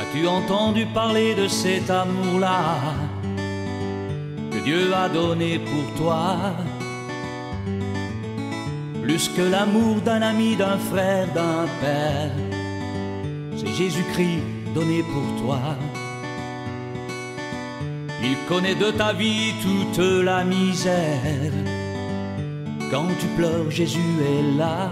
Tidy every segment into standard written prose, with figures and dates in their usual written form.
As-tu entendu parler de cet amour-là que Dieu a donné pour toi? Plus que l'amour d'un ami, d'un frère, d'un père, c'est Jésus-Christ donné pour toi. Il connaît de ta vie toute la misère. Quand tu pleures, Jésus est là.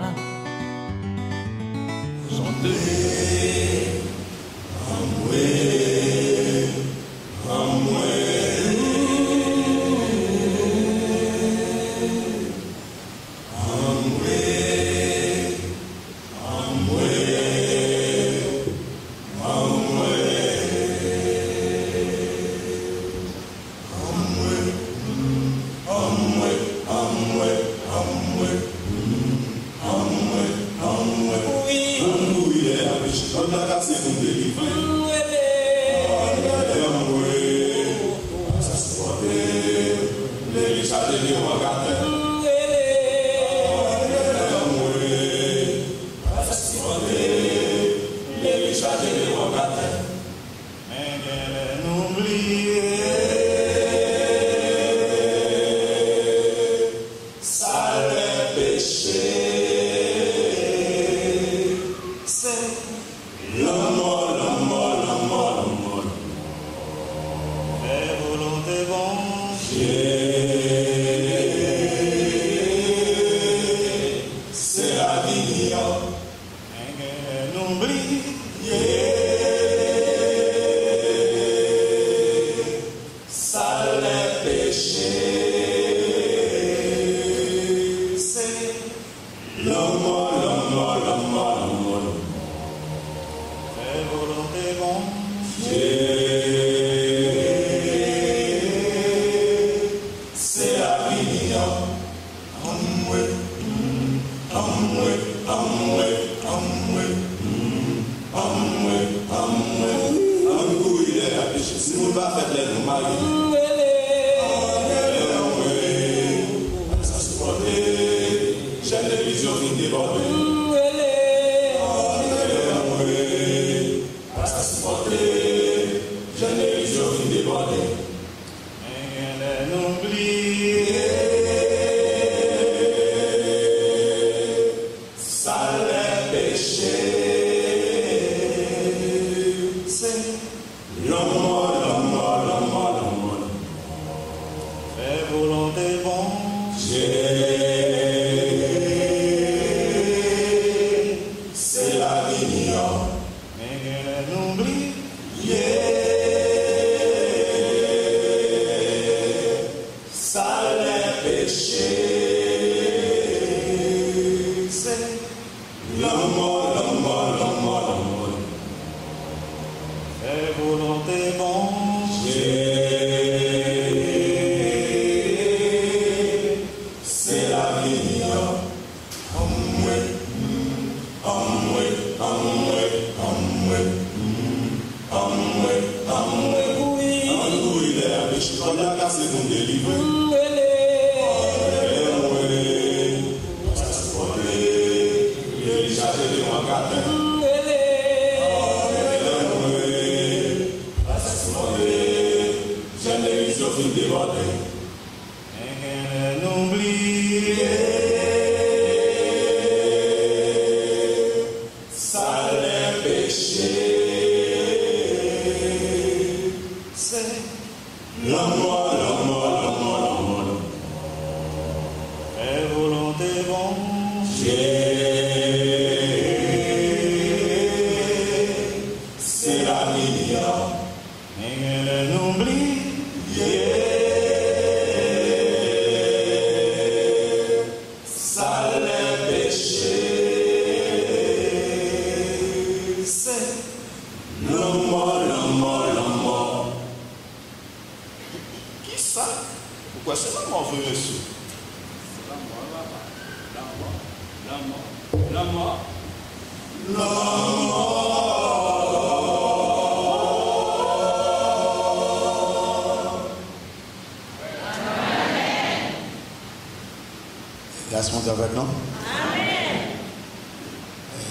Laisse-moi avec nous.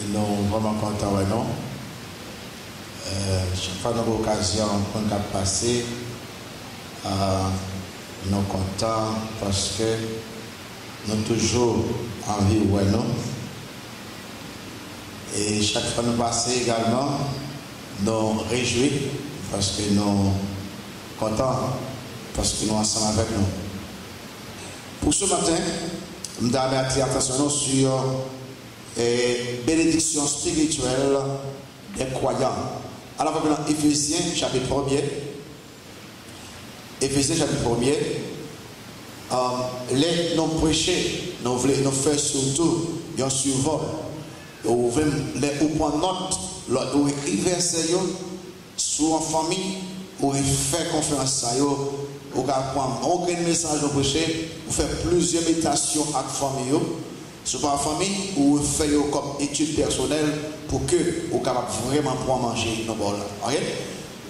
Nous sommes vraiment contents avec nous. Chaque fois, nous avons l'occasion pour nous passer, nous sommes contents parce que nous avons toujours envie de voir nous. Et chaque fois que nous passons également, nous réjouis parce que nous sommes contents parce que nous sommes ensemble avec nous. Pour ce matin, nous avons attiré l'attention sur la bénédiction spirituelle des croyants. Alors, dans Éphésiens chapitre 1er, Éphésiens chapitre 1er, les non prêchés, nous voulons faire surtout un survol. Ou prendre note, ou écrire verset sur une famille, ou faire conférence à eux, ou prendre un message au prêcher, ou faire plusieurs méditations avec la famille, sur la famille, ou faire comme étude personnelle pour que vous capable vraiment pouvoir manger dans le bol.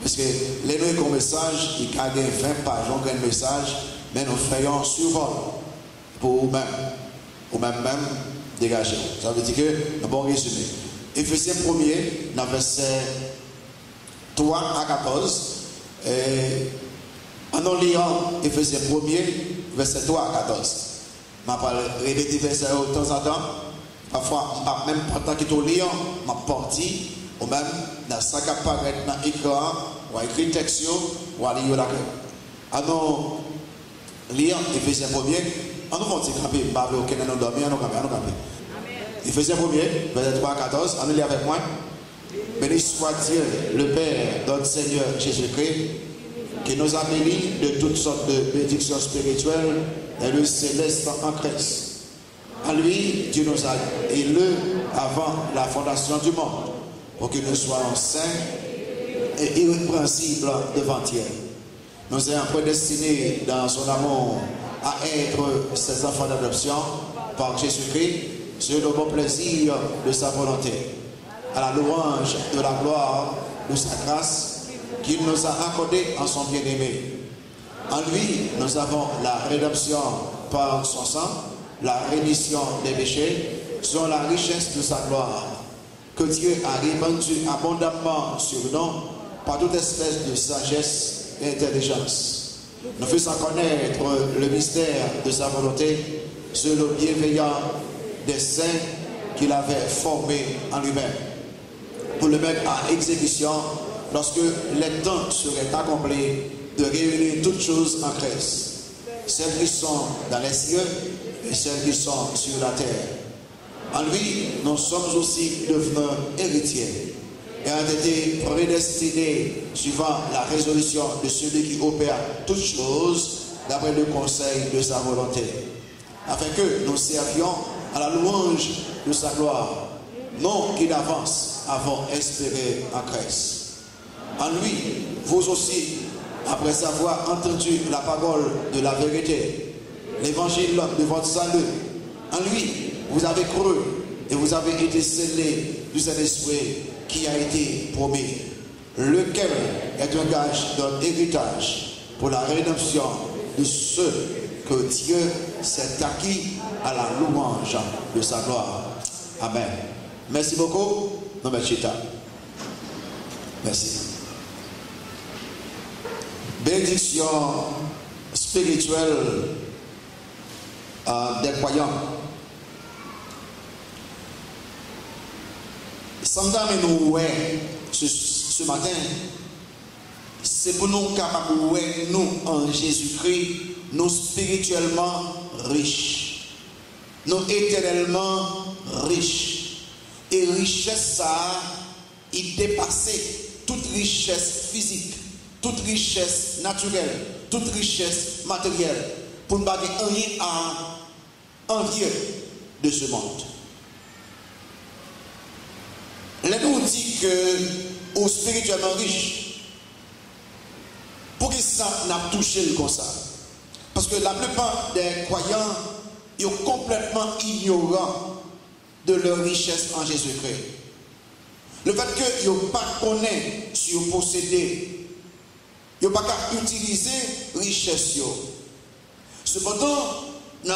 Parce que les nous comme message, il y a 20 pages, on a un message, mais nous faisons un survol pour vous-même, ou même dégager. Ça veut dire que nous avons résumé. Éphésiens 1er, dans verset 3 à 14, en lisant Éphésiens 1er, verset 3 à 14. Je vais répéter verset de temps en temps. Parfois, même pendant que tu lis, je vais partir, ou même dans ce qui apparaît dans l'écran, ou écrit texte, ou à lire la clé. Alors, lire Éphésiens 1er, on nous montre camper, pas aucun nous dormir, nous camper. Éphésiens 1er, verset 3 à 14, on lit avec moi. Béni soit Dieu, le Père, notre Seigneur Jésus-Christ, qui nous a bénis de toutes sortes de bénédictions spirituelles et le céleste en Christ. À lui, Dieu nous a élus avant la fondation du monde, pour que nous soyons saints et irrépréhensibles devant Dieu. Nous ayons prédestinés dans son amour à être ses enfants d'adoption par Jésus-Christ, sur le bon plaisir de sa volonté, à la louange de la gloire de sa grâce qu'il nous a accordée en son bien-aimé. En lui, nous avons la rédemption par son sang, la rémission des péchés, selon la richesse de sa gloire, que Dieu a répandu abondamment sur nous par toute espèce de sagesse et intelligence. Nous faisons connaître le mystère de sa volonté sur le bienveillant des saints qu'il avait formés en lui-même, pour le mettre à exécution lorsque les temps seraient accomplis de réunir toutes choses en Christ, celles qui sont dans les cieux et celles qui sont sur la terre. En lui, nous sommes aussi devenus héritiers et ont été prédestinés suivant la résolution de celui qui opère toutes choses d'après le conseil de sa volonté, afin que nous servions à la louange de sa gloire, non qui d'avance avons espéré en Christ. En lui, vous aussi, après avoir entendu la parole de la vérité, l'évangile de votre salut, en lui, vous avez cru et vous avez été scellés du Saint-Esprit qui a été promis, lequel est un gage d'un héritage pour la rédemption de ceux que Dieu s'est acquis à la louange de sa gloire. Amen. Merci beaucoup. Non, mais Chita. Merci. Bénédiction spirituelle des croyants. Sometimes nous, ce matin, c'est pour nous capables, nous, en Jésus-Christ, nous spirituellement riches, nous éternellement riches. Et richesse, ça, il dépassait toute richesse physique, toute richesse naturelle, toute richesse matérielle, pour ne pas rien à envier de ce monde. Là, nous dit que au spirituellement riche, pour que ça n'a touché le comme ça. Parce que la plupart des croyants, ils sont complètement ignorants de leur richesse en Jésus-Christ. Le fait qu'ils n'ont pas connaît si vous possédez, ils n'ont pas qu'à utiliser richesse. Cependant, dans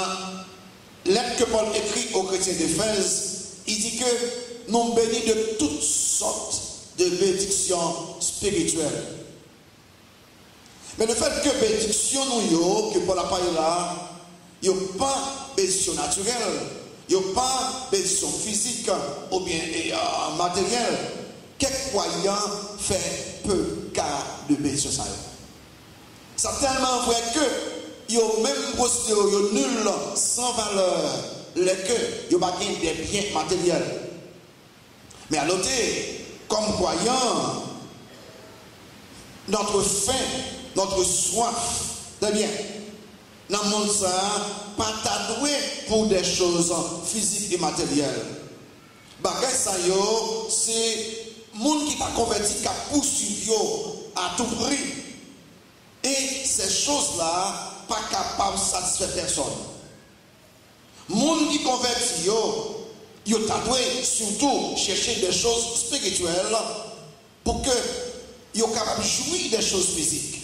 lettre que Paul écrit aux chrétiens d'Éphèse, il dit que nous bénis de toutes sortes de de bénédiction spirituelle. Mais le fait que bénédiction nous, que pour la paille là, il n'y a pas bénédiction naturelle, il n'y a pas bénédiction physique ou bien matérielle. Quelques croyants fait peu cas de bénédiction. C'est tellement vrai que il y a même procédure nul, sans valeur, les que il n'y a pas des biens matériels. Mais à noter, comme croyants, notre faim, notre soif de bien, dans le monde, ça, pas t'adoué pour des choses physiques et matérielles. Bagay ça yo, c'est monde qui t'a converti, qui a poursuivi à tout prix. Et ces choses-là, pas capable de satisfaire personne. Monde qui converti yo t'adoué surtout chercher des choses spirituelles pour que yo capable de jouir des choses physiques.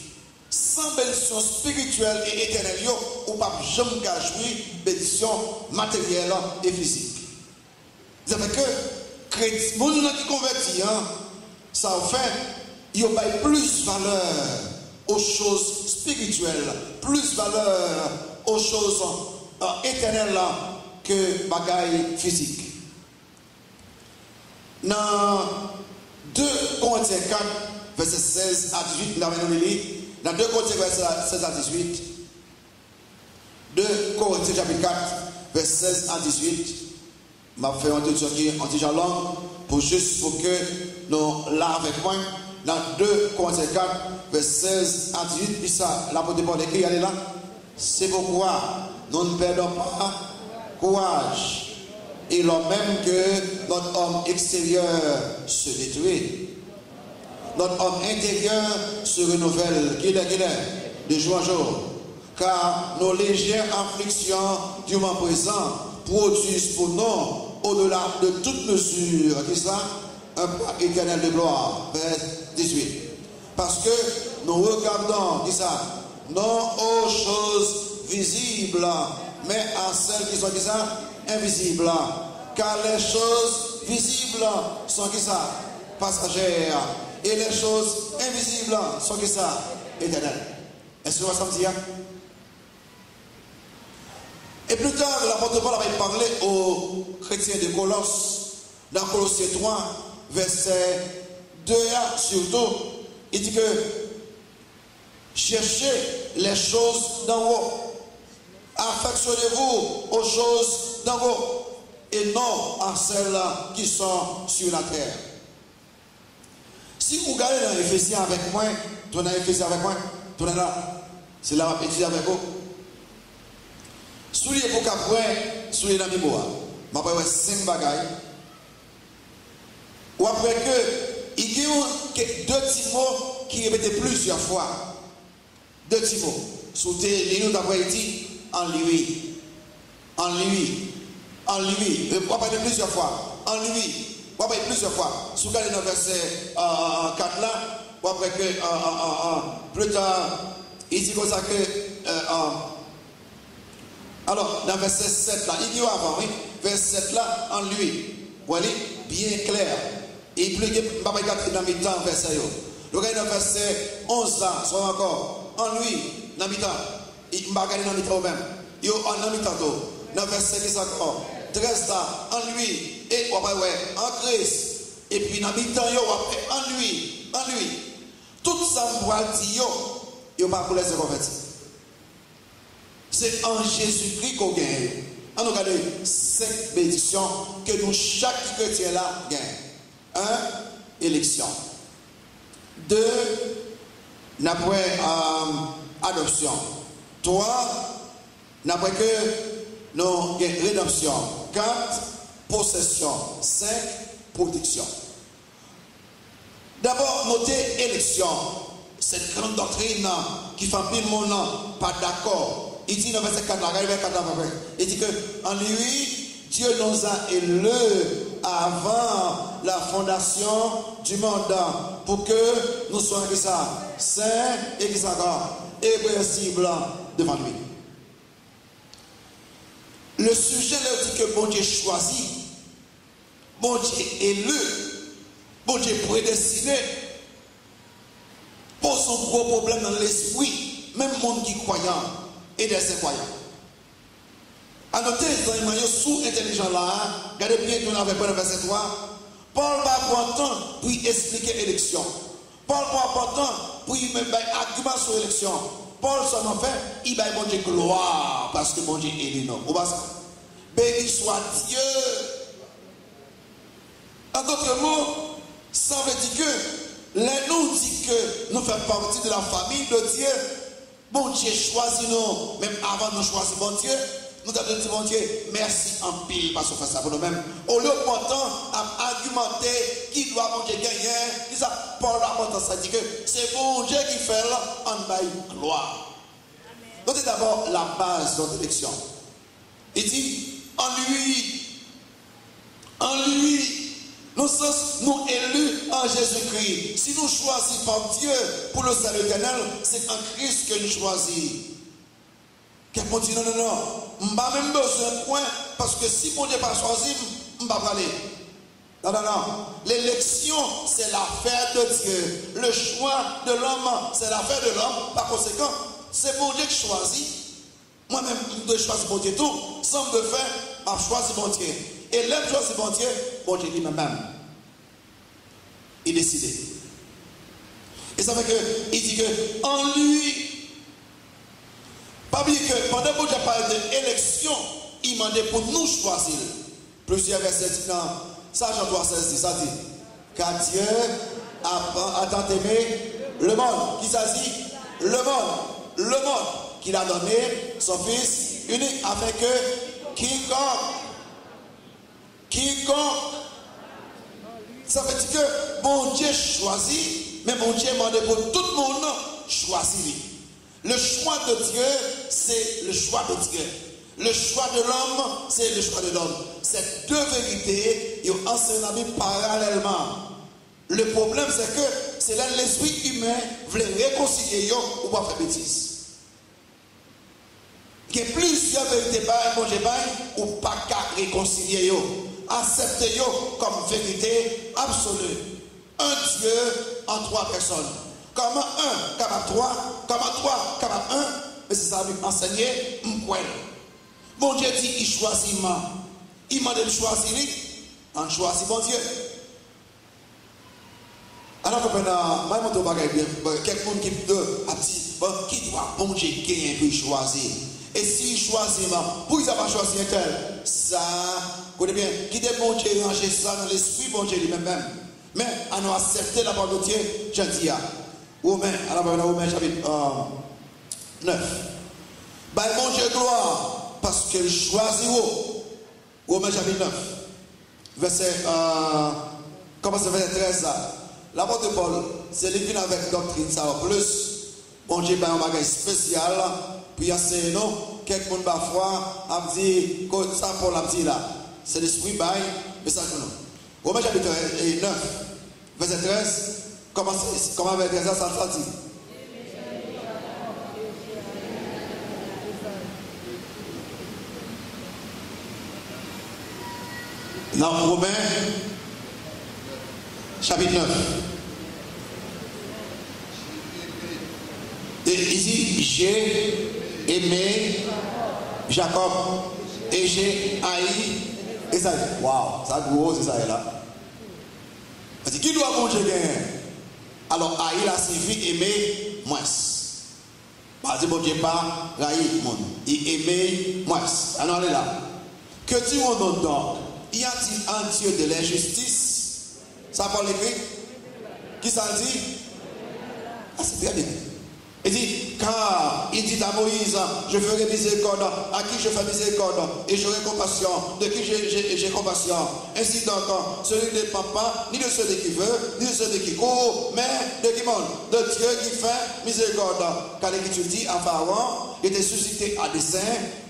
Sans bénédiction spirituelle et éternelle, ou pas jamais jouir bénédiction matérielle et physique. Ça fait que les gens qui convertit, ça fait, ils ont plus valeur aux choses spirituelles, plus valeur aux choses éternelles que bagailles physiques. Dans 2 Corinthiens 4, verset 16 à 18, dans 2 Corinthiens verset 16 à 18, 2 Corinthiens chapitre 4, verset 16 à 18, m'a fait un truc en déjà langue pour juste pour que nous là avec moi dans 2 Corinthiens 4 verset 16 à 18 puis ça l'apôtre Paul écrit allez là c'est pourquoi nous ne perdons pas courage et lors même que notre homme extérieur se détruit notre homme intérieur se renouvelle qu'il est de jour en jour car nos légères afflictions du moment présent produisent pour nous, au-delà de toute mesure, qui ça, un plat éternel de gloire. Verset 18. Parce que nous regardons, qui ça, non aux choses visibles, mais à celles qui sont, qui ça, invisibles. Car les choses visibles sont, qui ça, passagères. Et les choses invisibles sont, qui ça, éternelles. Est-ce que vous avez dit? Et plus tard, l'apôtre Paul avait parlé aux chrétiens de Colosse, dans Colossiens 3, verset 2a surtout, il dit que cherchez les choses d'en haut, affectionnez-vous aux choses d'en haut, et non à celles qui sont sur la terre. Si vous regardez dans Éphésiens avec moi, tournez dans Éphésiens avec moi, tournez là, c'est là que je vais avec vous. Soulier pour qu'après, soulier dans le mémoire. Je vais faire 5 bagailles. Ou après que, il y a 2 petits mots qui répètent plusieurs fois. 2 petits mots. Sous les nous d'après dit, en lui. En lui. En lui. On va parler plusieurs fois. En lui. On va parler plusieurs fois. Sous le verset 4 là, ou après que, plus tard, il dit comme ça que, alors, dans verset 7 là, il y a avant, oui, verset 7 là, en lui, vous voyez, bien clair. Et il pleut, pas dans le temps, verset. Donc, dans verset 11 là, soit encore, en lui, dans le temps, il m'a regardé dans le temps même. Il y a en le temps, dans verset 10 encore, 13 là, en lui, et en Christ, et puis dans le temps, en lui, tout ça, on va dire, il n'y a pas pour les convertir. C'est en Jésus-Christ qu'on gagne. On regarde 5 bénédictions que nous, chaque chrétien là, gagne. 1. Élection. 2. Adoption. 3. N'après que nous gagnons rédemption. 4. Possession. 5. Protection. D'abord, notez élection. Cette grande doctrine qui fait pile mon nom, pas d'accord. Il dit dans verset 4, il dit que en lui, Dieu nous a élus avant la fondation du monde pour que nous soyons saints et irrépressibles devant lui. Le sujet là dit que bon Dieu choisit, bon Dieu élu, bon bon Dieu prédestiné, pose son gros problème dans l'esprit, même monde qui croyant et des incroyants. À noter, dans les sous intelligents là, regardez bien qu'on avait pas le verset 3. Paul va prendre temps pour expliquer l'élection. Paul va prendre temps pour même argument sur l'élection. Paul s'en en fait, il va bon Dieu gloire parce que bon Dieu est élu. Non, béni soit Dieu. En d'autres mots, ça veut dire que les nous dit que nous faisons partie de la famille de Dieu. Bon Dieu choisit nous, même avant de nous choisir bon Dieu. Nous avons dit, mon Dieu, merci en pile parce qu'on fait ça pour nous-mêmes. Au lieu pourtant d'argumenter qui doit mon Dieu gagner, ça, Paul a ça dit que c'est bon Dieu qui fait là en bail gloire. Donc c'est d'abord la base de notre élection. Il dit, en lui, nous sommes nous élus en Jésus-Christ. Si nous choisissons par Dieu pour le salut éternel, c'est en Christ que nous choisissons. Quelqu'un dit non, je n'ai pas même besoin de point, parce que si mon Dieu n'a pas choisi, je ne vais pas aller. Non. L'élection, c'est l'affaire de Dieu. Le choix de l'homme, c'est l'affaire de l'homme. Par conséquent, c'est mon Dieu qui choisit. Moi-même, je dois choisir mon Dieu tout. Sans me faire, je choisis mon Dieu. Et l'homme choisit mon Dieu dit même. Il décide. Et ça fait qu'il dit que en lui, pas oublier que pendant que Dieu parle d'élection, il m'a demandé pour nous choisir. Plusieurs versets disent non. Ça, Jean 3,16 dit, ça dit. Car Dieu a tant aimé le monde. Qui ça dit? Le monde qu'il a donné son Fils unique afin que quiconque. Ça veut dire que mon Dieu choisit, mais mon Dieu m'a demandé pour tout le monde choisir. Le choix de Dieu, c'est le choix de Dieu. Le choix de l'homme, c'est le choix de l'homme. Ces deux vérités, ils enseignent la Bible parallèlement. Le problème, c'est que c'est là l'esprit humain voulait réconcilier ou pas faire bêtise. Il y a plusieurs vérités ou pas qu'à réconcilier. Accepter comme vérité absolue. Un Dieu en trois personnes. Comment un, capable trois, comment trois, capable un, mais c'est ça lui enseigner, mon Dieu dit, il choisit moi. Il m'a dit de choisir, on choisit mon Dieu. Alors que maintenant, quelqu'un qui doit, qui doit, bon Dieu, gagner pour choisir. Et s'il choisit, pour il n'a pas choisi un tel, ça, vous bien, qui dit bon Dieu, ranger ça dans l'esprit, bon Dieu lui-même. Mais on a accepté la parole de Dieu, je dis, Romains, chapitre 9. Bah, mon Dieu, gloire, parce qu'il choisit Romains, chapitre 9. Verset 13. L'apôtre Paul, c'est lui qui vient avec doctrine, ça va plus. Bon Dieu, un bagage spécial, puis enseigner nous, quelqu'un parfois a dit, que ça Paul a dit là, c'est l'esprit bail, mais ça que nous. Romains, chapitre 9, verset 13. Comment avec les ça dit? Dans Romains, chapitre 9. Et ici, j'ai aimé Jacob et j'ai haï Esaïe. Waouh, ça gros, c'est ça là. Parce que qui doit manger gagner? Alors, haï la signifie aimer moins. Parce que bon Dieu pas haï monde. Il aimait moins. Alors, on est là. Que tu m'en donnes donc? Y a-t-il un Dieu de l'injustice? Ça parle écrit? Qui ça dit? Ah, c'est bien bien. Il dit, car il dit à Moïse, je ferai miséricorde à qui je fais miséricorde, et j'aurai compassion de qui j'ai compassion. Ainsi donc, celui qui ne dépend pas, ni de celui qui veut, ni de celui qui court, mais de qui monte, de Dieu qui fait miséricorde. Car l'Écriture dit à Pharaon, il était suscité à dessein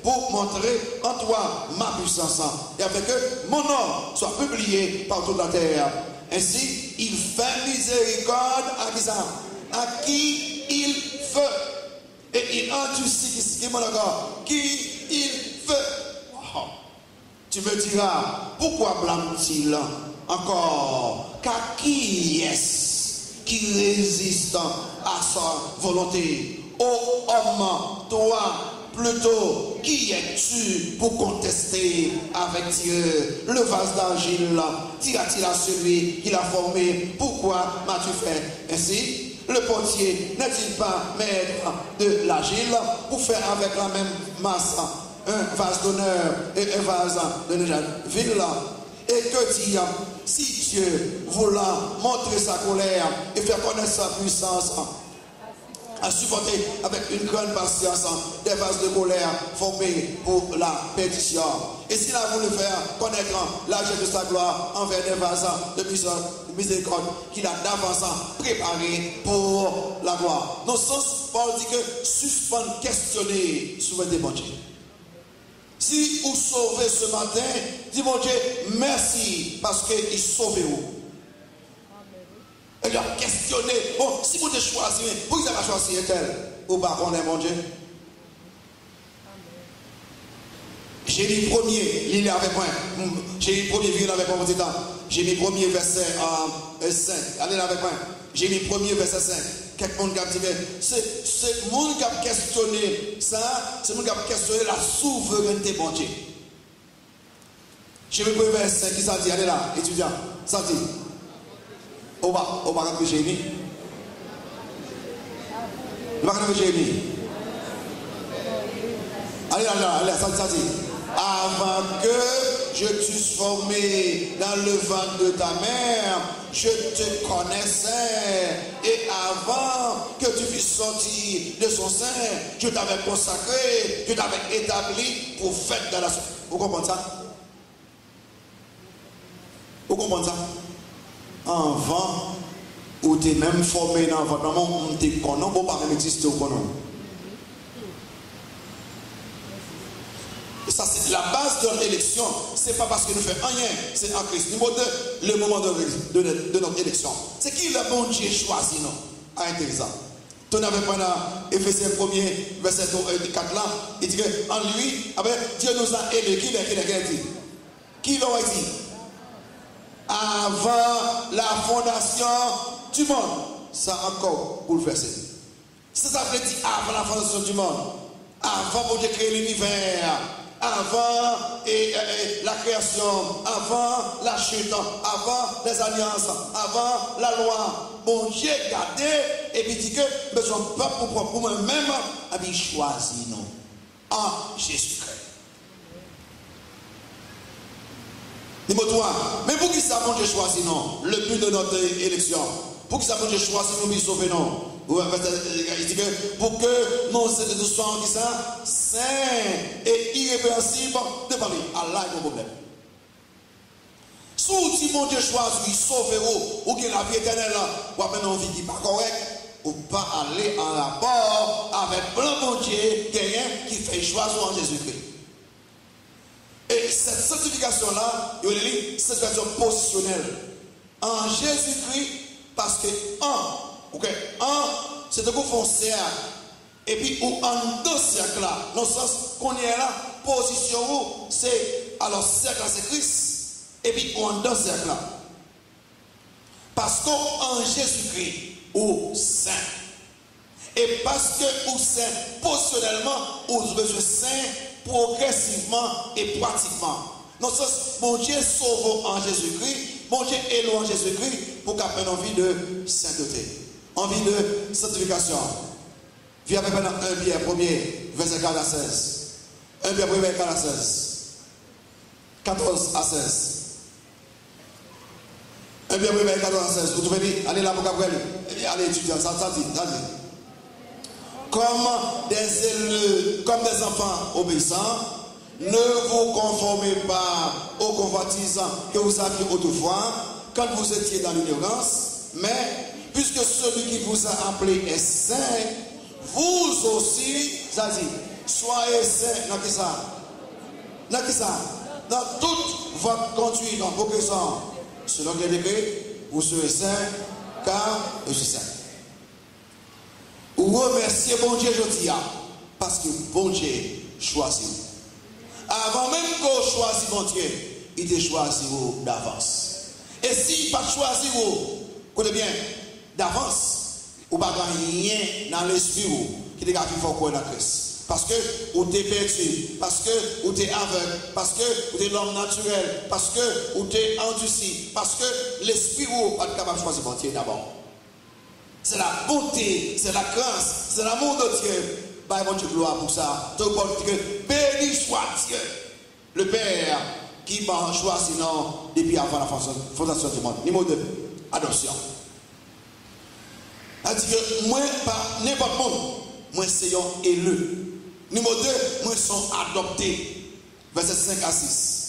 pour montrer en toi ma puissance, et afin que mon nom soit publié par toute la terre. Ainsi, il fait miséricorde à qui ça? À qui il veut. Et il endurcit qui il veut. Wow. Tu me diras, pourquoi blâme-t-il encore, car qui est-ce qui résiste à sa volonté? Ô homme, toi, plutôt, qui es-tu pour contester avec Dieu? Le vase d'argile dira-t-il à celui qui l'a formé, pourquoi m'as-tu fait ainsi? Le potier n'est-il pas maître de l'argile pour faire avec la même masse un vase d'honneur et un vase de vil? Et que dire si Dieu voulant montrer sa colère et faire connaître sa puissance, à supporter avec une grande patience des vases de colère formés pour la perdition. Et s'il a voulu faire connaître l'âge de sa gloire envers des vases de miséricorde qu'il a d'avance préparé pour la gloire. Dans ce sens, Paul dit que suspendre, questionner, souhaiter bon Dieu. Si vous sauvez ce matin, dis mon Dieu, merci parce qu'il sauve vous. Et leur questionner, bon, si vous avez choisi, vous avez choisi tel ou pas qu'on est mon Dieu. J'ai mis premier, il est avec moi. J'ai mis premier, il est avec moi, mon temps. J'ai mis premier verset 5. Allez là avec moi. J'ai mis premier verset 5. Quelqu'un qui a dit, c'est le monde qui a questionné ça, c'est le monde qui a questionné la souveraineté de mon Dieu. J'ai mis premier verset 5 qui ça dit, allez là, étudiant, ça dit. On va que j'ai mis. On va que j'ai mis. Allez là, ça dit. Avant que je t'eusse formé dans le ventre de ta mère, je te connaissais. Et avant que tu fusses sorti de son sein, je t'avais consacré, je t'avais établi prophète de la société. Vous comprenez ça? Vous comprenez ça? Avant, ou t'es même formé dans votre nom, on t'es connu, bon, pas même exister au connu. Ça, c'est la base de notre élection. Ce n'est pas parce que nous faisons rien, c'est en Christ. Numéro 2, le moment de notre élection. C'est qui le bon Dieu choisi, non? Ah, intéressant. Tu n'avais pas dans Éphésiens 1er, verset 4 là, il dit qu'en lui, Dieu nous a élus. Qui l'a dit? Qui l'a dit? Avant la fondation du monde. Ça encore bouleversé. Ça veut dire avant la fondation du monde. Avant pour créer l'univers. Avant la création, avant la chute, avant les alliances, avant la loi, bon Dieu gardé et puis dit que besoin pas pour moi-même, a choisi nous en Jésus-Christ. Numéro 3, mais pour qui ça bon Dieu choisi non? Le but de notre élection. Pour qui ça bon Dieu choisi nous, il sauve non? Il dit que pour que nos êtres soient saints et irrépréhensibles devant lui. Allah est mon problème. Si mon Dieu choisit, il sauve ou qu'il a la vie éternelle, ou après une vie qui n'est pas correcte, ou pas aller en rapport avec plein bon Dieu qui fait choisir en Jésus-Christ. Et cette sanctification-là, il y a une sanctification positionnelle en Jésus-Christ, parce que c'est de vous faire un cercle. Et puis, en deux cercles là, dans le sens qu'on est là, position où, c'est, alors cercle c'est Christ. Et puis, en deux cercles là. Parce qu'en Jésus-Christ, ou saint. Et parce que ou saint, positionnellement, ou besoin saint, progressivement et pratiquement. Dans le sens, mon Dieu sauve en Jésus-Christ, mon Dieu éloigne en Jésus-Christ pour qu'il ait envie de sainteté, envie de sanctification. Viens avec maintenant 1 Pierre 1er, verset 4 à 16. 1 Pierre 1er, 4 à 16. 14 à 16. 1 Pierre 1er, 14 à 16. Vous trouvez dit, allez là pour Gabriel. Allez étudier, ça dit. Comme des enfants obéissants, ne vous conformez pas aux convoitises que vous aviez autrefois quand vous étiez dans l'ignorance, mais puisque celui qui vous a appelé est saint, vous aussi, ça dit, soyez saints dans qui ça? Dans qui ça? Dans toute votre conduite, dans vos questions, selon les décrets, vous serez saints, car je suis saint. Vous remerciez bon Dieu, je dis, parce que bon Dieu choisit. Avant même qu'on choisisse bon Dieu, il te choisit d'avance. Et si pas choisir, écoutez bien, d'avance, ou pas rien dans l'esprit qui te fait fort quoi dans Christ. Parce que ou t'es perdu, parce que ou t'es aveugle, parce que ou t'es l'homme naturel, parce que ou t'es endurci, parce que l'esprit ou pas capable de choisir mon Dieu d'abord. C'est la bonté, c'est la grâce, c'est l'amour de Dieu. Bah, mon Dieu, gloire pour ça. Donc, on dit que béni soit Dieu, le Père qui m'a choisi non depuis avant la fondation du monde. Numéro 2, adoption. Elle dit que moi, pas n'importe monde, moi, c'est un élu. Numéro 2, moi, sont adoptés. Verset 5 à 6.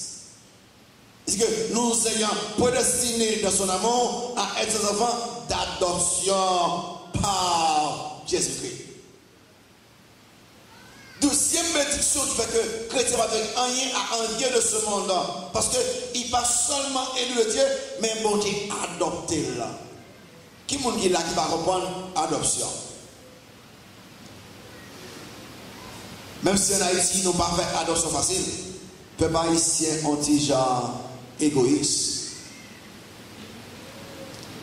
Il dit que nous ayons prédestinés dans son amour à être des enfants d'adoption par Jésus-Christ. Deuxième bénédiction qui fait que le chrétien va devenir rien à envier de ce monde-là. Parce qu'il pas seulement élu de Dieu, mais bon Dieu adopté là. Qui est là qui va reprendre adoption? Même si en Haïti, nous n'avons pas fait adoption facile, le peuple haïtien anti-genre égoïste.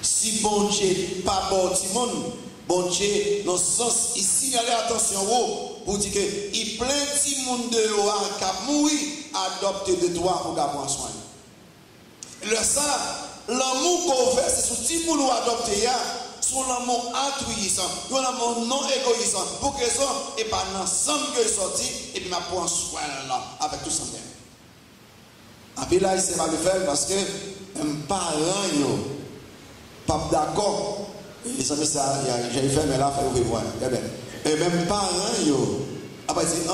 Si bon Dieu pas bon petit monde, bon Dieu, dans ce sens, il signale attention pour dire qu'il plein de monde dehors qui a mouru, adopté de toi pour prendre soin. Le ça, l'amour qu'on fait, c'est sur petit monde adopté, c'est l'amour altruiste, c'est l'amour non égoïste. Pour que ça, et pas l'ensemble que je sorti, et puis ma prendre soin là, avec tout ça. Et puis là, il s'est pas le faire parce que un parent, pas d'accord. Et ça, j'ai fait, mais là, il faut voir. Et même parents, après, dit,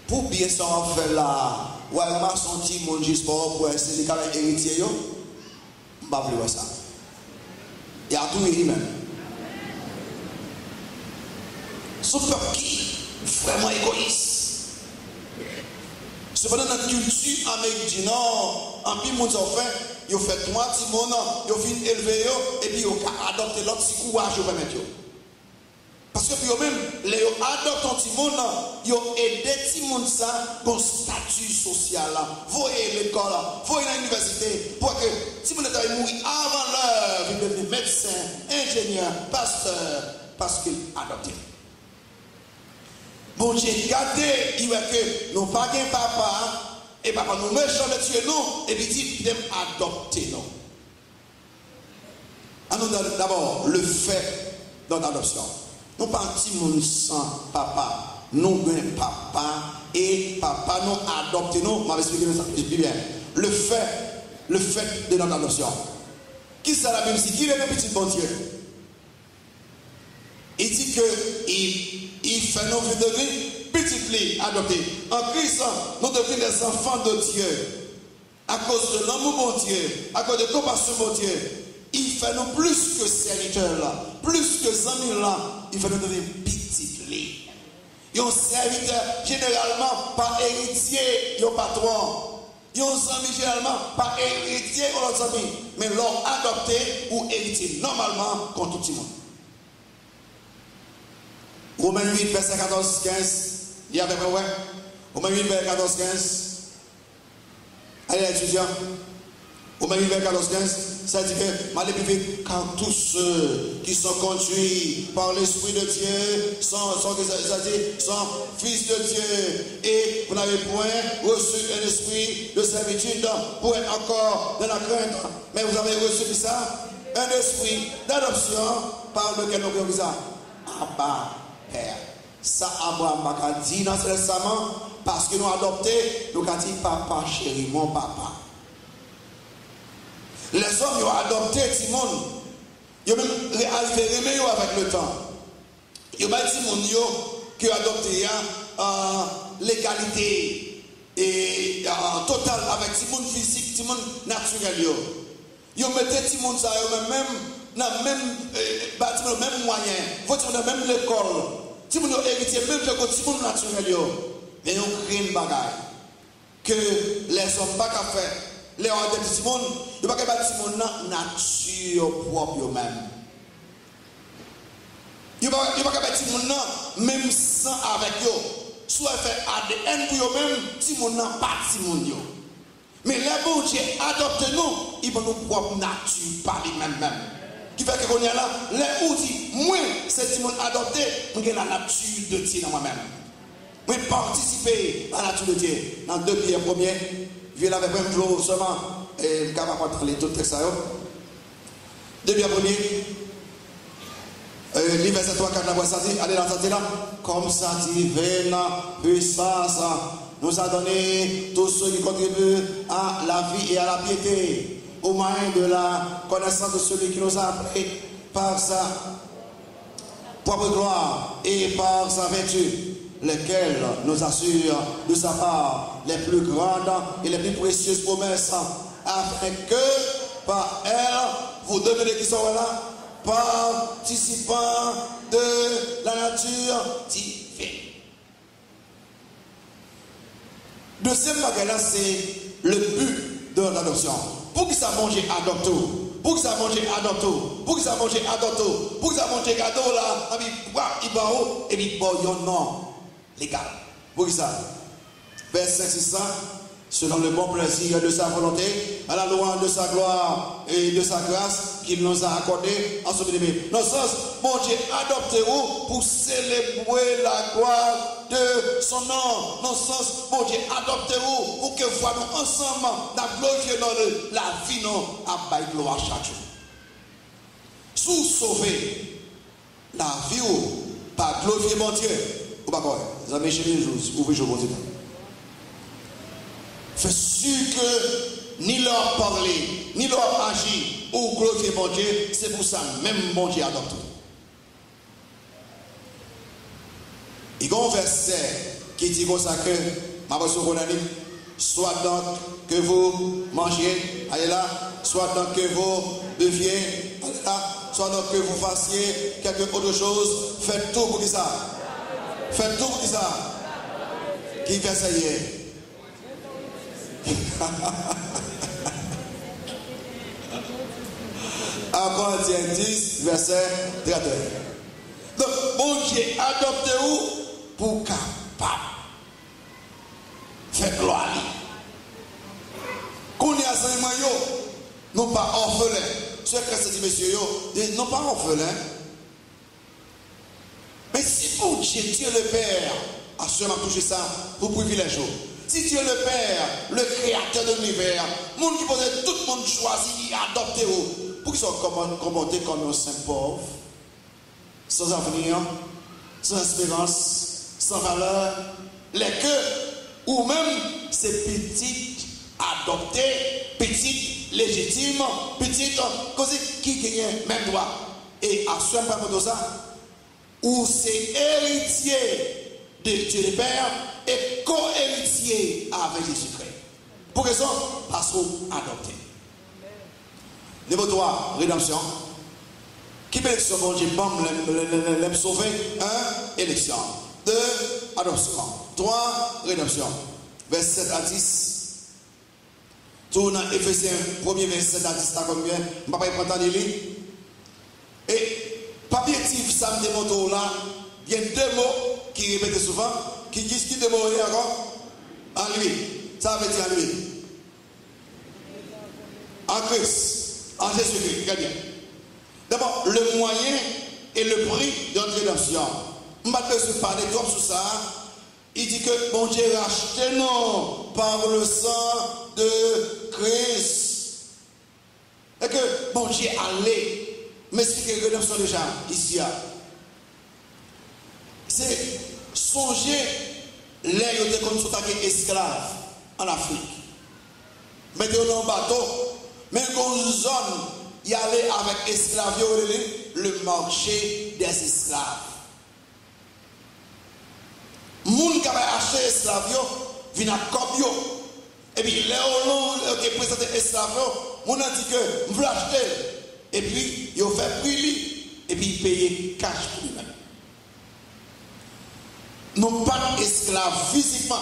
pour bien ça, on fait là, ou elle m'a senti mon juste pour un syndicat héritier, je ne vais pas plus voir ça. Il y a tout lui-même. Ce peuple qui est vraiment égoïste. Cependant, dans la culture américaine, en plus, mon enfant, ils ont fait 3 petits mots, ils ont fini élever, et puis ils ont adopté l'autre petit courage, ils ont fait. Parce que eux-mêmes, les adoptent un petit monde, ils ont aidé petit monde ça pour statut social. Voyez l'école, voyez l'université, pour que si vous êtes mourir avant l'heure, vous devenez médecin, ingénieur, pasteur, parce qu'ils adoptent. Bon Dieu, regardez, il va que nous pas qu'un papa, et papa nous méchants de tuer nous, et puis dit, il aime adopter nous. Alors d'abord, le fait de l'adoption. Nous partons sans papa, nous avons papa, et papa nous adopte nous. Je vais expliquer ça plus bien. Le fait de notre adoption. Qui c'est la Bible dit? Qui est le petit bon Dieu? Il dit qu'il fait nos vies de vie petit adoptés. En Christ, nous devenons des enfants de Dieu. À cause de l'amour bon Dieu, à cause de la compassion bon Dieu. Il fait nous plus que serviteurs là, plus que amis là, il fait nous devenir petits lits. Ils ont serviteur généralement par héritier, ils ont patron. Ils ont amis généralement par héritier ou leurs amis, mais l'ont adopté ou héritier normalement contre tout le monde. Romains 8, verset 14, 15, il y a à peu près, ouais. Romains 8, verset 14, 15. Allez, étudiants. Romains 8, verset 14, 15. Ça dit que, mal plus vite, car tous ceux qui sont conduits par l'Esprit de Dieu sont fils de Dieu. Et vous n'avez point reçu un esprit de servitude pour être encore dans la crainte. Mais vous avez reçu ça, un esprit d'adoption par lequel nous avons ça. Abba, Père. Ça, Abraham m'a dit dans ce testament, parce que nous avons adopté, nous avons dit, papa chéri, mon papa. Les hommes ils ont adopté Timon. Ils ont même réalisé avec le temps. Ils ont dit Timon qui a adopté l'égalité et totale avec Timon physique, Timon naturel. Ils ont mis Timon ça même dans même bâtiment, même moyen. Faut Timon dans même l'école. Timon a hérité même que Timon naturel. Mais ils ont créé une bagaille que les hommes pas qu'à faire. Les gens de Timon, ils ne peuvent pas faire nature propre eux-mêmes. Ils ne peuvent pas faire Timon même sans avec eux. Soit fait ADN pour eux-mêmes, Timon n'a pas Timon. Mais les bon Dieu adopte nous, il va nous propre nature par lui-même. Qui fait que qu'on est là, les outils, moi, c'est monde adopté, j'ai la nature de Dieu dans moi-même. Moi, participer à la nature de Dieu. Dans 2 Pierre 1er, viens avec même jour seulement, et je vais pas lire tout le texte. 2 Pierre 1er, verset 3, 4, allez dans cette là. Comme ça, divine puissance nous a donné tous ceux qui contribuent à la vie et à la piété, au moyen de la connaissance de celui qui nous a appelés par sa propre gloire et par sa vertu, lesquels nous assurent de sa part les plus grandes et les plus précieuses promesses, afin que par elles, vous devenez qui sont là, participants de la nature divine. Deuxième bagage, c'est le but de l'adoption. Pour que ça mange adopté, pour que ça mange adopté, pour que ça mange adopté, pour que ça mange cadeau là, il va et puis bon, non, légal. Pour que ça, verset 600, selon le bon plaisir de sa volonté, à la louange de sa gloire et de sa grâce qu'il nous a accordé en ce bien-aimé. Dans ce sens, mon Dieu adoptez-vous pour célébrer la gloire de son nom. Dans ce sens, mon Dieu adoptez-vous pour que voyons ensemble la glorifier dans la vie, non, à bailler gloire chaque jour. Sous sauver la vie, par glorifier mon Dieu. Ou pas quoi? Vous avez chez les jours, ouvrez je vous dis. Fait sûr que ni leur parler, ni leur agir, ou glorifier mon Dieu, c'est pour ça même mon Dieu adopte. Il y a un verset qui dit comme ça que, ma personne soit donc que vous mangiez, allez là, soit donc que vous beviez, allez là, soit donc que vous fassiez quelque autre chose, faites tout pour qui ça? Faites tout pour qui ça? Qui verset hier? En Corinthiens 10, verset 32. Donc, bon Dieu, adoptez-vous pour capable faire gloire. Qu'on y a 5 mois, non pas orphelins. Ce que c'est dit, monsieur, non pas orphelins. Mais si bon Dieu, Dieu le Père, a seulement touché ça pour privilège. Si Dieu le Père, le créateur de l'univers, monde qui peut tout le monde choisi, adopté, pour qu'ils soient commentés comme un saint pauvre, sans avenir, sans espérance, sans valeur, les que, ou même ces petites adoptées, petites légitimes, petites qui gagnent même droit. Et à ce moment de ça, où c'est héritier de Dieu le Père et co-héritier avec Jésus-Christ. Pour raison, parce qu'on adopté. Niveau 3, rédemption. Qui bénédiction, bon Dieu, l'aime sauver. 1, élection. 2, adoption. 3, rédemption. Verset 7 à 10. Tourne dans Éphésiens, 1er verset à 10, t'as combien? Je ne vais pas prendre de lire. Et, papier tif, ça me démontre là, il y a 2 mots qui répètent souvent, qui disent qui démontre encore? En lui. Ça veut dire en lui. En Christ. En Jésus-Christ. Regardez bien. D'abord, le moyen et le prix de notre rédemption. Je ne vais pas parler trop sur ça. Il dit que bon Dieu racheté nous par le sang de Christ. Et que bon Dieu allait m'expliquer la rédemption déjà ici. C'est songer les qui étaient comme esclaves en Afrique. Mettez-le dans un bateau, mais dans une zone, il y allait avec esclaves, le marché des esclaves. Les gens qui avaient acheté des esclaves viennent à Kobio. Et puis, les gens qui présentent des esclaves, les gens ont dit que vous l'achetez. Et puis, ils ont fait prix, et puis ils payaient cash pour lui-même. Nous ne sommes pas esclaves physiquement,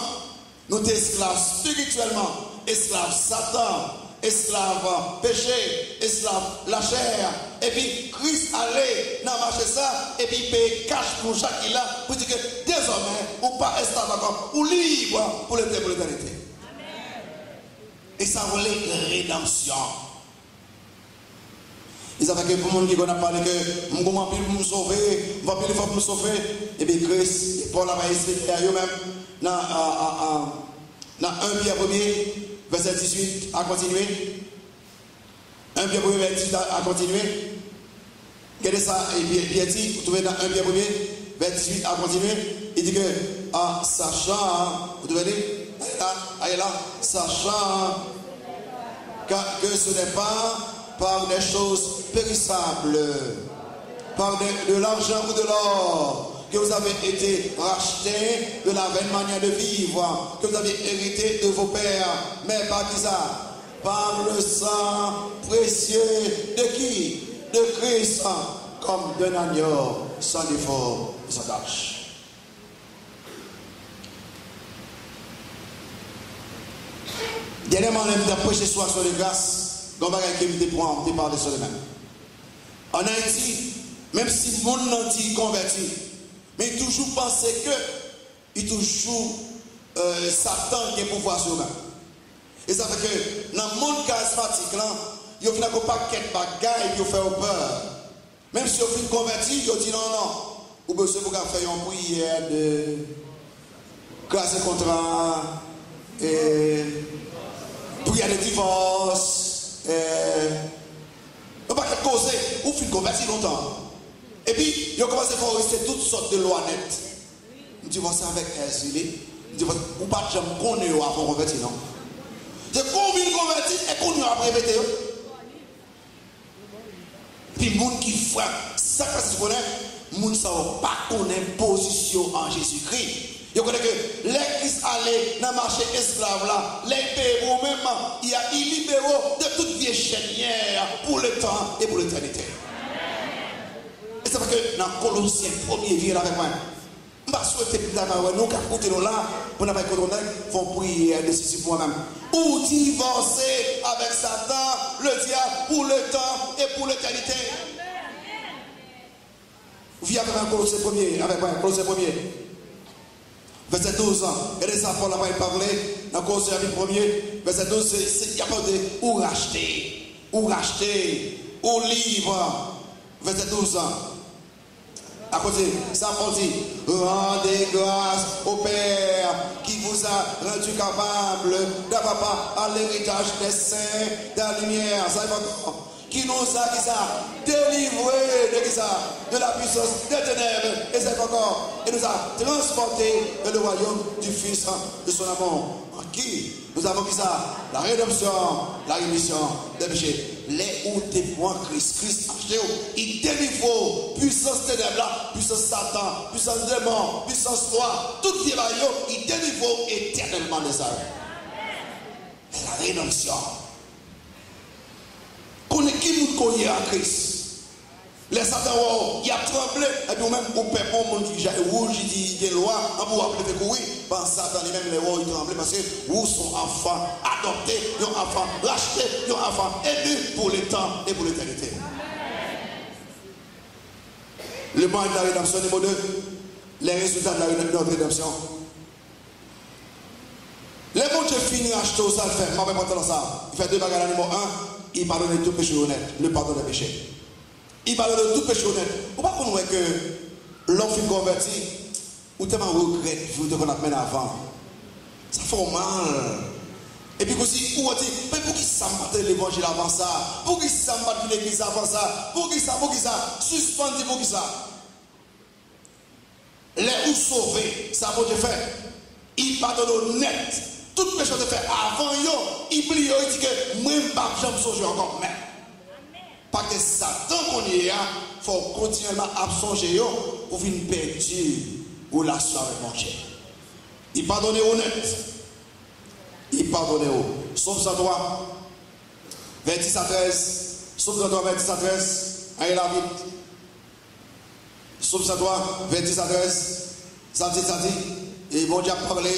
nous sommes esclaves spirituellement, esclaves Satan, esclaves péché, esclaves la chair. Et puis Christ allait dans le marché ça, et puis il paye cash pour chaque qui là, pour dire que désormais, ou pas esclave encore, ou libre pour l'éternité. Et ça voulait rédemption. Ils avaient que pour le monde qui a parlé que je vais me sauver, je vais me sauver. Et bien Christ, Paul a expliqué à eux-mêmes dans 1 Pierre 1er, verset 18 à continuer. 1 Pierre 1er, verset 18 à continuer. Regardez ça, et Pierre dit, vous trouvez dans 1 Pierre 1er, verset 18 à continuer. Il dit que, sachant, vous devez dire, allez là, sachant que ce n'est pas par des choses périssables, par de l'argent ou de l'or, que vous avez été rachetés de la vaine manière de vivre, que vous avez hérité de vos pères, mais par qui ça? Par le sang précieux de qui? De Christ, comme d'un agneau sans défaut et sans tache. Dernièrement, on a prêché sur de grâce. Donc, on va parler sur le même. En Haïti, même si le monde n'a dit converti, mais il toujours pensé que il toujours Satan qui est pouvoir sur eux. Et ça fait que dans le monde charismatique, il y a un paquet de bagailles qui fait peur. Même si on fait converti, il dit non, vous pouvez faire une prière de classe de contrat, prière de divorce. On va pas causer, ou fin converti longtemps. Et puis, ils ont commencé à faire rester toutes sortes de lois nettes. Je dis, ça avec Ezili. Je dis, ou pas de gens qu'on est avant converti, non? C'est combien de convertis et qu'on est après répéter. Puis, les gens qui frappent, ça que tu connais, les gens ne savent pas connaître position en Jésus-Christ. Ils connaissent que l'église allait dans le marché esclave là, les libéraux même, il y a des libéraux de toute vieille chaînière pour le temps et pour l'éternité. Et ça fait que dans Colossiens 1er vie avec moi, je vais souhaiter que nous écoutons là, pour nous faire prier de ceci pour moi-même. Ou divorcer avec Satan, le diable, pour le temps et pour l'éternité. Viens avec moi, Colossiens 1er, avec moi, Colossiens 1er. Verset 12 ans. Regardez ça, Paul a parlé dans le Colossiens 1er. Verset 12, il y a pas de ou racheter, ou livre. Verset 12 ans. À côté, ça Paul dit, rendez grâce au Père qui vous a rendu capable d'avoir pas à l'héritage des saints, de la lumière. Ça va encore. Qui nous a délivrés de la puissance des ténèbres, et c'est encore, et nous a transportés dans le royaume du Fils de son amour. En qui nous avons la rédemption, la rémission des péchés. Les où témoins Christ acheté, il délivre puissance ténèbres, puissance Satan, puissance démon, puissance loi, tout qui va il délivre éternellement des âmes. La rédemption. Qu'on est qui nous connaît en Christ. Les Satan, il a tremblé, et puis même, on peut pas mon qui rouge, il dit, il y a une loi, on peut appeler courir. Quand Satan, lui-même, les rois, ils tremblent parce que vous sont enfants adoptés, ils sont enfants rachetés, ils sont enfants élus pour le temps et pour l'éternité. Le moment de la rédemption, numéro 2, les résultats de notre rédemption. Les mots que je finis à acheter, ça le fait, je ne vais pas dans ça. Il fait 2 bagages. Numéro 1, il pardonne de tout péché honnête, le pardon des péchés. Il parle de tout péché honnête. Vous ne pouvez pas comprendre que l'homme fait converti, ou tellement regrette de qu'on a mené avant. Ça fait mal. Et puis aussi, ou on dit, mais pour qui ça m'a l'évangile avant ça? Pour qui ça m'a l'église avant ça? Pour qui ça? Suspendez pour qui ça? Les ou sauvés, ça va te faire. Il pardonne honnête. Tout péché de faire avant, il plie, il dit que moi, je ne vais pas me encore même. Parce que Satan qu'on y a, il faut continuellement absonger pour venir perdre relation avec mon Dieu. Il pardonne honnête. Il pardonne honnête. Psaume 103, 26 à 13. Psaume 103, 26 à 13. Allez là vite. Psaume 103, 26 à 13. Ça dit. Et bon Dieu a parlé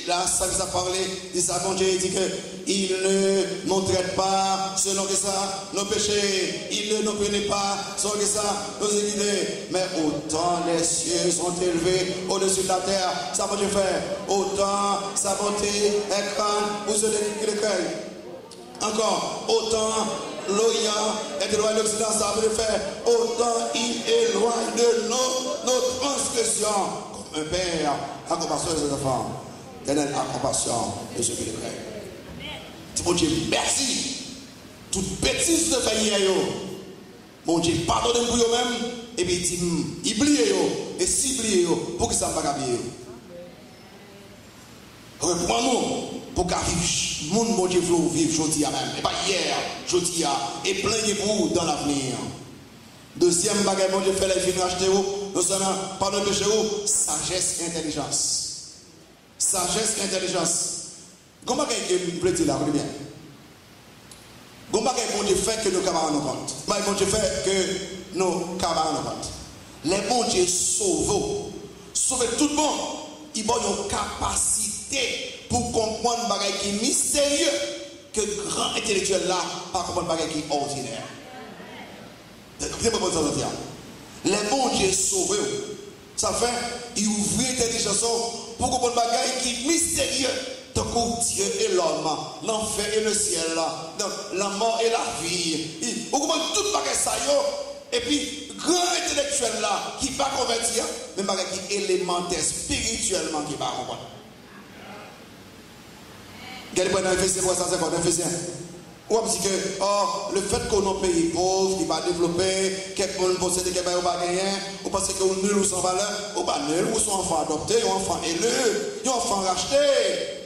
là, ça nous a parlé, dit ça, bon Dieu, il dit que il ne nous traite pas selon que ça, nos péchés, il ne nous punit pas selon que ça, nos iniquités. Mais autant les cieux sont élevés au-dessus de la terre, ça va Dieu faire. Autant sa bonté est grande pour ceux qui le craignent. Encore, autant l'Orient est éloigné de l'Occident, ça va Dieu faire. Autant il éloigne de nos transgressions. Comme un père a compassion de ses enfants, l'Éternel a compassion de ceux qui le craignent. Mon Dieu, merci. Toute bêtise de faire hier, mon Dieu, pardonnez-moi pour vous-même. Et puis, il plie, et si plie, pour que ça ne va pas bien. Reprends-nous pour que mon Dieu vive aujourd'hui même. Et pas hier, aujourd'hui, et plein de vous dans l'avenir. Deuxième bagage, mon Dieu, fait les filles racheter, nous sommes pardon de chez vous, sagesse et intelligence. Sagesse et intelligence. Comment est-ce que vous voulez dire là, vous bien? Comment est-ce que bon Dieu fait que nous camarades nous compte? Comment bon Dieu fait que nous camarades nous compte? Les bons Dieu sauver tout le monde. Ils ont une capacité pour comprendre des choses qui sont mystérieux que grand intellectuel là, pas comprendre des choses qui sont ordinaires. Les bons Dieu sauvent. Ça fait, ils ouvrent l'intelligence pour comprendre des choses qui sont mystérieux. Donc, Dieu et l'homme, l'enfer et le ciel, la mort et la vie. Vous comprenez tout le bagage ça. Et puis, grand intellectuel là, qui ne va pas convertir, mais qui est élémentaire spirituellement qui ne va pas comprendre. Regardez dans Ephésiens 350, Ephésiens. Ou on dit que le fait qu'on a un pays pauvre, qui va développer, quelqu'un possède quelqu'un qui va gagner, ou parce que nous nul ou sans valeur, ou pas nul, ou sont enfants adoptés, ou enfants élus, ou enfants rachetés.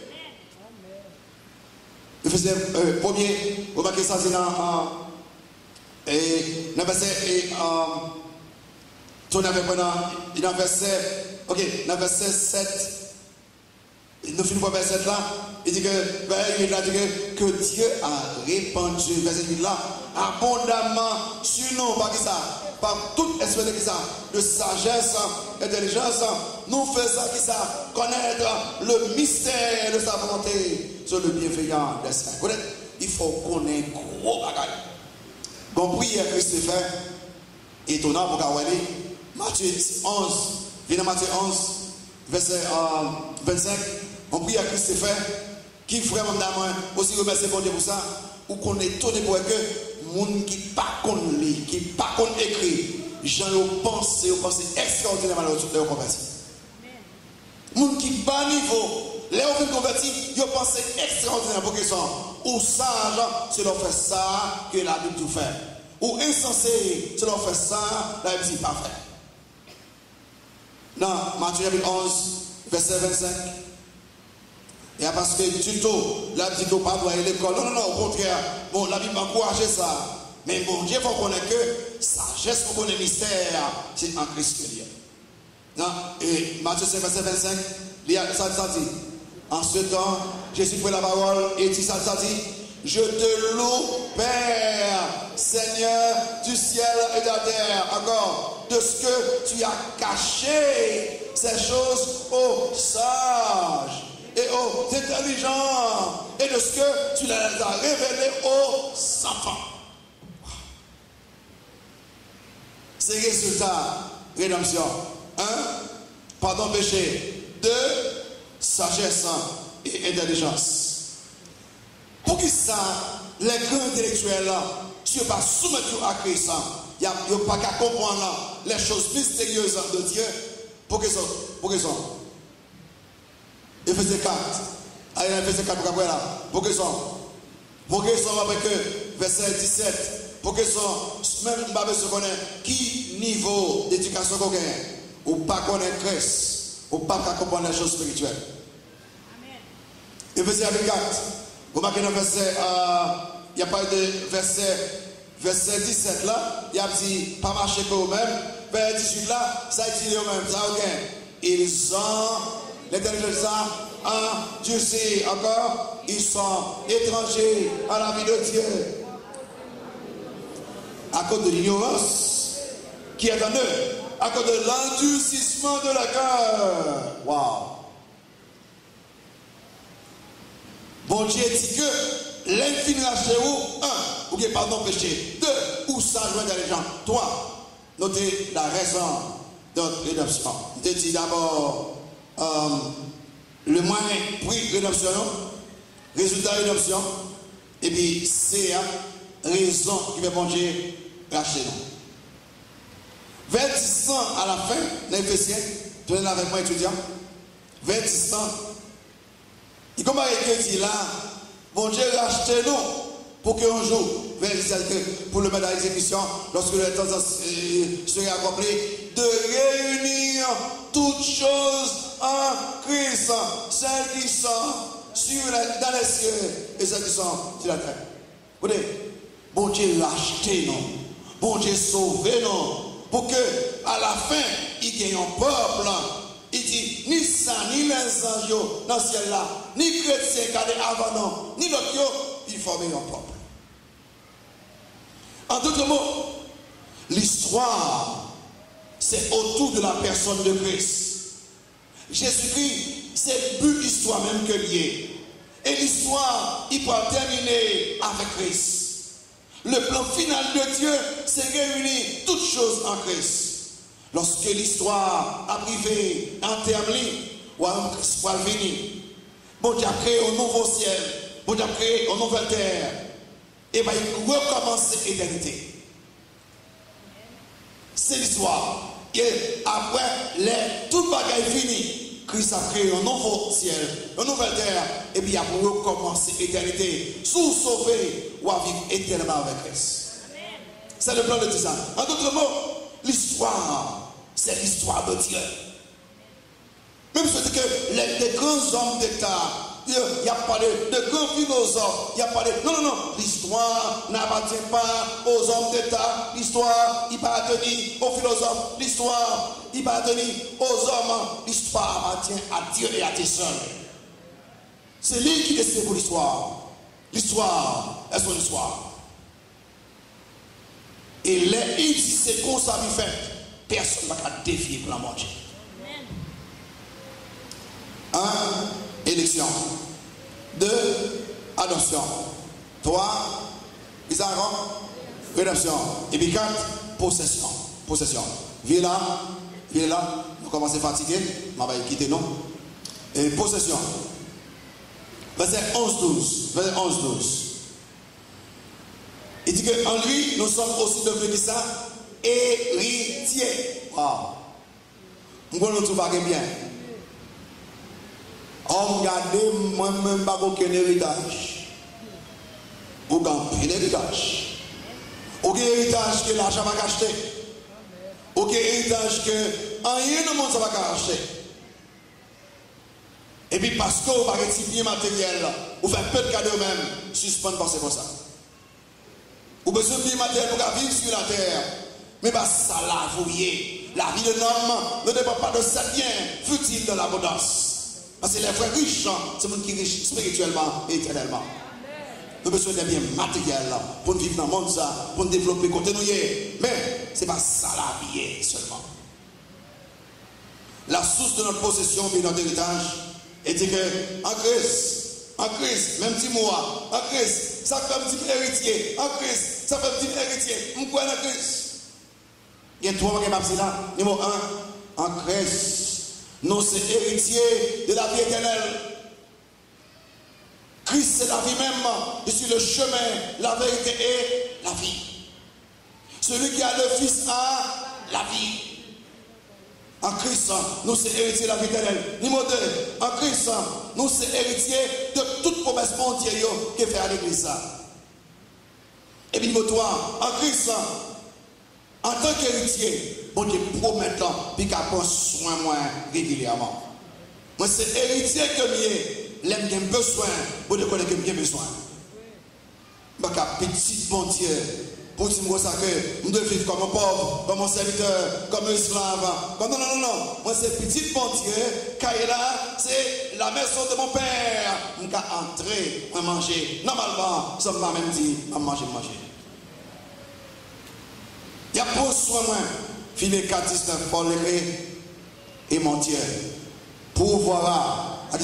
Ephésiens 1er, vous remarquez ça, c'est dans le verset, tournez avec moi dans le verset, ok, dans le verset 7, nous finissons par le verset 7 là, il dit que Dieu a répandu, verset 8 là, abondamment sur nous, par toute espèce de sagesse, d'intelligence, nous faisons connaître le mystère de sa volonté sur le bienveillant des saints. Il faut connaître gros bagages. Bon, prière que Christ fait, étonnant pour Kawali, Matthieu 11, venez Matthieu 11, verset 25, on prie à Christ fait, qui vraiment d'amour, aussi remercier pour Dieu pour ça, ou qu'on est étonné pour que les gens qui ne sont pas lire, qui ne sont pas écrire, gens pensent extraordinairement de convertir. Les gens qui ne sont pas niveau, les gens qui convertis, ils pensent extraordinairement pour qu'ils sont ou sages, c'est leur faire ça que la Bible tout fait. Ou insensé, c'est leur faire ça, la Bible dit pas faire. Dans Matthieu 11, verset 25. Et parce que du tout, la Bible dit pas doit aller à l'école. Non, au contraire. Bon, la Bible m'encourage ça. Mais bon, Dieu faut connaître que sagesse pour connaître mystère, c'est en Christ que Dieu. Non, et Matthieu 5, verset 25, il y a ça dit. En ce temps, Jésus prit la parole et dit ça dit. Je te loue, Père, Seigneur du ciel et de la terre, encore, de ce que tu as caché ces choses aux sages et aux intelligents, et de ce que tu les as révélées aux enfants. C'est résultat, rédemption. 1, pardon péché. 2, sagesse et intelligence. Pour qui ça, les grands intellectuels, tu ne pas soumettre à Christ, il n'y a pas qu'à comprendre les choses mystérieuses de Dieu. Pour qu'ils sont. Ephésiens 4. Allez, Ephésiens 4, pour qu'ils sont. Pour qu'ils sont avec eux, verset 17. Pour qu'ils sont, même pas besoin de connaître qui niveau d'éducation qu'on gagne, ou pas connaître Christ, ou pas comprendre les choses spirituelles. Ephésiens 4. Vous marquez dans le verset, il n'y a pas de verset 17 là, il y a dit, pas marcher que vous-même. Vers 18 là, ça dit eux-mêmes, ça ok. Ils ont, l'intelligence endurci, encore, ils sont étrangers à la vie de Dieu. À cause de l'ignorance qui est en eux, à cause de l'endurcissement de la cœur. Waouh! Bon Dieu dit que l'infini racheté ou, un, ou que pardon péché, deux, ou ça joint les gens, trois, notez la raison de notre rédemption. Je dis d'abord le moyen, prix rédemption, résultat rédemption, et puis c'est la raison qui fait bon Dieu racheter nous. Vers 10 ans à la fin, les Éphésiens, tenez avec moi étudiant, vers 10 ans, il commence à dire là, bon Dieu racheter nous pour qu'un jour, pour le mettre à l'exécution, lorsque le temps serait accompli, de réunir toutes choses en Christ, celles qui sont dans les cieux et celles qui sont sur la terre. Vous voyez, bon Dieu racheter nous, bon Dieu sauver nous, pour que à la fin, il gagne un peuple. Il dit, ni ça, ni les anges dans le ciel là, ni chrétiens gardés avant nous, ni l'autre, il forme un peuple. En d'autres mots, l'histoire, c'est autour de la personne de Christ. Jésus-Christ, c'est but histoire même que lié. Et l'histoire, il peut terminer avec Christ. Le plan final de Dieu, c'est réunir toutes choses en Christ. Lorsque l'histoire a privé en terminé, ou en Christ va venir, bon Dieu a créé un nouveau ciel, bon Dieu a créé une nouvelle terre, et bien il recommence l'éternité. C'est l'histoire. Et après, tout bagaille fini, Christ a créé un nouveau ciel, une nouvelle terre, et puis il a recommencé l'éternité, sous sauver ou à vivre éternellement avec Christ. C'est le plan de Dieu. En d'autres mots, l'histoire, c'est l'histoire de Dieu. Même si que les grands hommes d'État, il y a parlé de grands philosophes, il y a parlé. Non, l'histoire n'appartient pas aux hommes d'État, l'histoire il appartient aux philosophes, l'histoire il appartient aux hommes, l'histoire appartient à Dieu et à Dieu seul. C'est lui qui décide pour l'histoire. L'histoire est son histoire. Et il dit c'est comme ça qu'il fait. Personne ne va défier pour la mort. 1. Élection. 2. Adoption. 3. Rédemption. Et puis 4. Possession. Possession. Viens là. Nous commençons à fatiguer. On va quitter nous. Et possession. Verset 11-12. Verset 11-12. Il dit qu'en lui, nous sommes aussi devenus ça, héritiers. Wow. Nous ne trouvons pas bien. On regarde, moi-même, pas aucun héritage. Aucun héritage. Aucun héritage que l'argent va acheter. Aucun héritage que rien de monde va acheter. Et puis parce que vous n'avez pas de bien matériel, vous faites peu de cadeaux même, suspendre penser pour ça. Vous avez besoin de bien matériel pour vivre sur la terre. Mais pas ça là, vous voyez. La vie de l'homme ne dépend pas de sa bien futile de l'abondance. Parce que les vrais riches, c'est les gens qui sont riches spirituellement et éternellement. Nous avons besoin de bien matériel pour vivre dans le monde, pour nous développer côté nous. Mais ce n'est pas ça la vie seulement. La source de notre possession et de notre héritage est que en Christ, même petit mois, en Christ, ça fait un petit héritier, en Christ, ça fait un petit héritier, on croit en Christ. Il y a trois qui sont là. Numéro 1, en Christ, nous sommes héritiers de la vie éternelle. Christ, c'est la vie même. Je suis le chemin, la vérité et la vie. Celui qui a le Fils a la vie. En Christ, nous sommes héritiers de la vie éternelle. Numéro 2, en Christ, nous sommes héritiers de toute promesse mondiale qui fait à l'Église. Et puis numéro 3, en Christ, en tant qu'héritier, bon Dieu promet puis qu'à prendre soin moi régulièrement. Moi, c'est héritier que l'aime j'ai besoin, bon Dieu connaît que j'ai besoin. Je suis petit bon Dieu. Pour dire que nous devons vivre comme un pauvre, comme un serviteur, comme un esclave. Non. Moi, c'est petit bon Dieu. Car là, c'est la maison de mon père. Je vais entrer, je vais manger. Normalement, ça m'a même dit, je vais manger. Il y a pour soin, moi, Philippiens 4:19, Paul l'écrit, et mon Dieu, pourvoira, à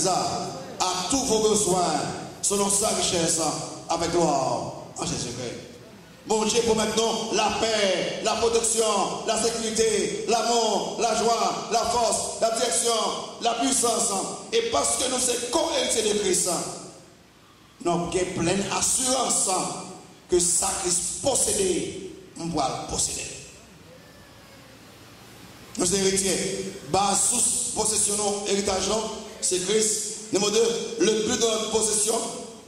tous vos besoins, selon sa richesse, avec gloire en Jésus-Christ. Mon Dieu, pour maintenant la paix, la protection, la sécurité, l'amour, la joie, la force, la direction, la puissance. Et parce que nous sommes co-héritiers de Christ, nous avons pleine assurance que ça Christ possédé, on va le posséder. Nous sommes héritiers. Bas sous possession, héritage, c'est Christ. Numéro 2, le but de notre possession.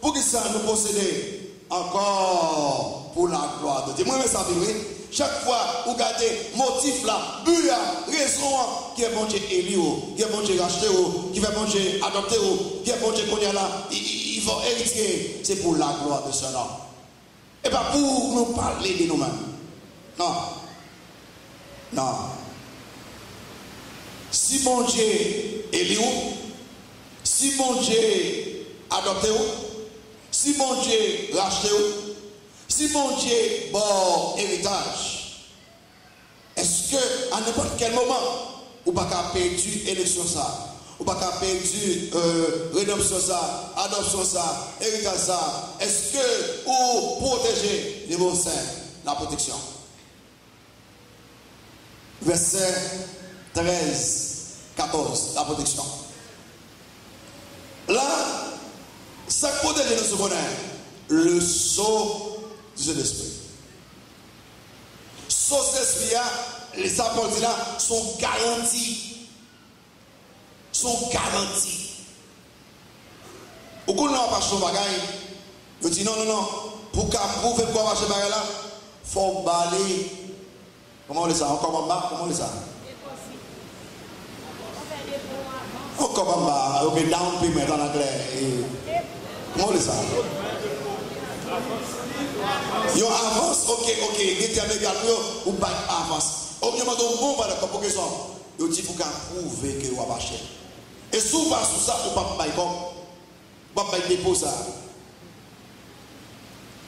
Pour que ça nous posséder encore pour la gloire de Dieu. Moi, ça veut dire, chaque fois vous regardez motif là, but, raison, qui est bon Dieu élu, qui est bon Dieu racheté, qui est bon Dieu adopté, qui est bon Dieu qu'on là, il faut hériter. C'est pour la gloire de ce nom. Et pas pour nous parler de nous-mêmes. Non. Non. Si mon Dieu élu, si mon Dieu adopté, si mon Dieu racheté, si mon Dieu bon héritage, est-ce que à n'importe quel moment, ou pas qu'à perdre élection ça, ou pas qu'à perdre rédemption ça, adoption ça, héritage ça, est-ce que ou protéger les mots saints, la protection? Verset 13, 14, la protection. Là, ça protège nous ce qu'on a, le sceau du Saint-Esprit. Sceau de l'Esprit, les apôtres là sont garantis. Sont garantis. Au coup, on n'a pas acheté un bagage. Je dis non, pour prouver quoi acheter un bagage là, il faut balayer. Comment on dit ça? Encore en bas? Comment on dit ça? Encore en bas, ok, down payment en anglais. Comment on dit ça? Yo avance, ok, il y a des gars ou pas avance. Au mieux, on bon va d'accord pour que ça. Yo dit pour prouver que vous avez acheté. Et souvent, sous ça, on ne peut pas dépôt ça.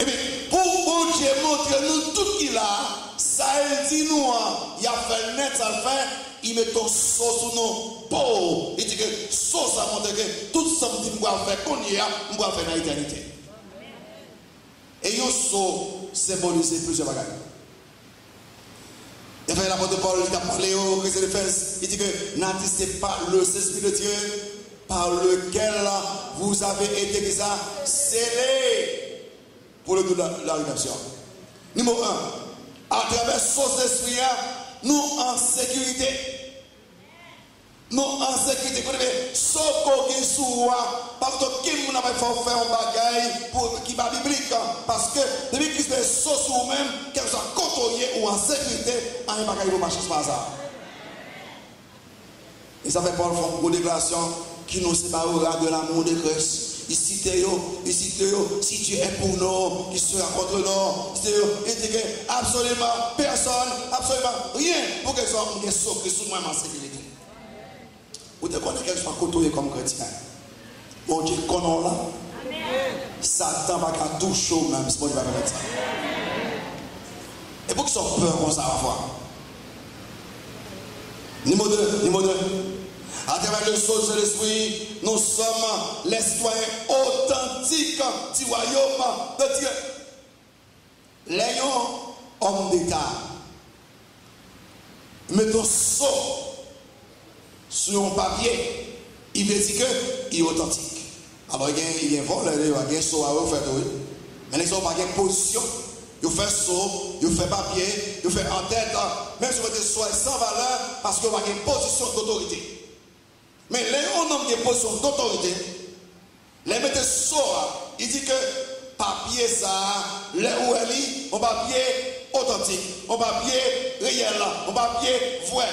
Et bien, pour bon Dieu montrer nous tout qu'il a, ça il dit nous, il a fait le net, ça le fait, il met ton sauce sur nos peaux. Il dit que sauce ça montre que tout ça me dit que je vais faire qu'on y a, je vais faire dans l'éternité. Et il y a symbolisé plusieurs bagages. Il fait l'apôtre Paul, il a parlé aux chrétiens d'Éphèse, il dit que n'attistez pas le Saint-Esprit de Dieu par lequel vous avez été scellés pour le but de la rédemption. Numéro 1, à travers ce Saint-Esprit, nous en sécurité. Nous en sécurité. Sauf qu'on est sous parce que qui n'a pas fait un bagage pour qui va biblique. Parce que depuis Christ est sous vous-même, qu'elle soit contrôlée ou en sécurité, un bagage ne marche pas ça. Et ça fait Paul faire une déclaration qui nous séparera de l'amour de Christ. Ici, si Dieu est pour nous, qui sera contre nous. Il dit que absolument personne, absolument rien pour que soit sauvé Christ ou même en sécurité. Vous te connaissez qu'elle soit côtoyée comme chrétien. Mon Dieu, connaît là. Satan va qu'à tout chaud même, si mon Dieu va faire ça. Et pour qu'ils soient peur comme ça à voir. Numéro 2. À travers le sceau de l'Esprit, nous sommes les citoyens authentiques du royaume de Dieu. Les hommes d'État. Mettons sceau sur un papier, il veut dire qu'il est authentique. Alors il y a un vol, il y a un sceau à refaire. Mais les hommes n'ont pas de position. Ils font sceau, ils font papier, ils font en tête. Même si vous êtes sans valeur, parce qu'ils ont une position d'autorité. Mais les hommes ont une position d'autorité. Les mettez sceau, il dit que papier ça, les ouélis, un papier authentique, un papier réel, un papier vrai.